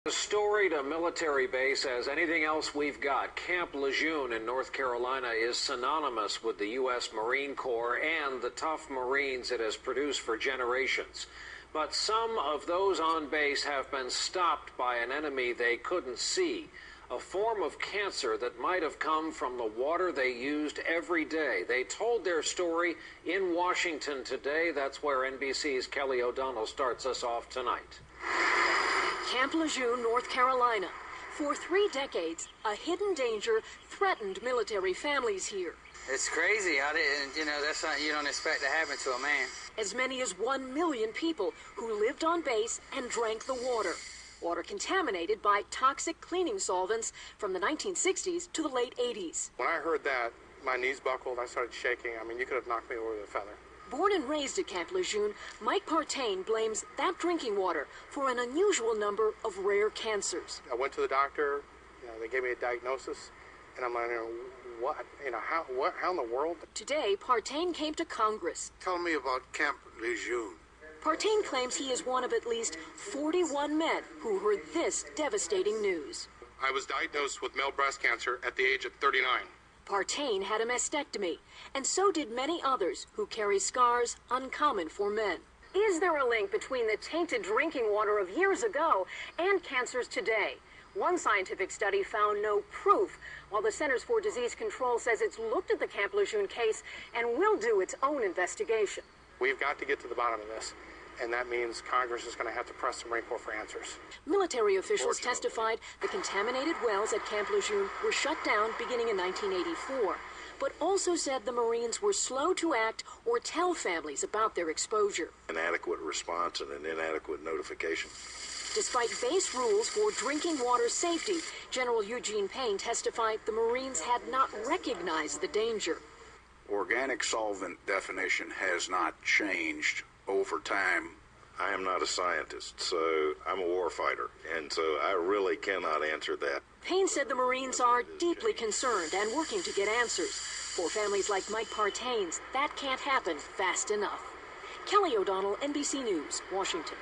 A storied military base as anything else we've got. Camp Lejeune in North Carolina is synonymous with the U.S. Marine Corps and the tough Marines it has produced for generations. But some of those on base have been stopped by an enemy they couldn't see, a form of cancer that might have come from the water they used every day. They told their story in Washington today. That's where NBC's Kelly O'Donnell starts us off tonight. Camp Lejeune, North Carolina. For 3 decades, a hidden danger threatened military families here. It's crazy. That's something you don't expect to happen to a man. As many as 1 million people who lived on base and drank the water. Water contaminated by toxic cleaning solvents from the 1960s to the late 80s. When I heard that, my knees buckled. I started shaking. I mean, you could have knocked me over with a feather. Born and raised at Camp Lejeune, Mike Partain blames that drinking water for an unusual number of rare cancers. I went to the doctor. They gave me a diagnosis, and I'm like, what? How in the world? Today, Partain came to Congress. Tell me about Camp Lejeune. Partain claims he is one of at least 41 men who heard this devastating news. I was diagnosed with male breast cancer at the age of 39. Partain had a mastectomy, and so did many others who carry scars uncommon for men. Is there a link between the tainted drinking water of years ago and cancers today? One scientific study found no proof, while the Centers for Disease Control says it's looked at the Camp Lejeune case and will do its own investigation. We've got to get to the bottom of this, and that means Congress is going to have to press the Marine Corps for answers. Military officials testified the contaminated wells at Camp Lejeune were shut down beginning in 1984, but also said the Marines were slow to act or tell families about their exposure. Inadequate response and an inadequate notification. Despite base rules for drinking water safety, General Eugene Payne testified the Marines had not recognized the danger. Organic solvent definition has not changed over time. I am not a scientist, so I'm a warfighter, and so I really cannot answer that. Payne said the Marines are deeply concerned and working to get answers. For families like Mike Partain's, that can't happen fast enough. Kelly O'Donnell, NBC News, Washington.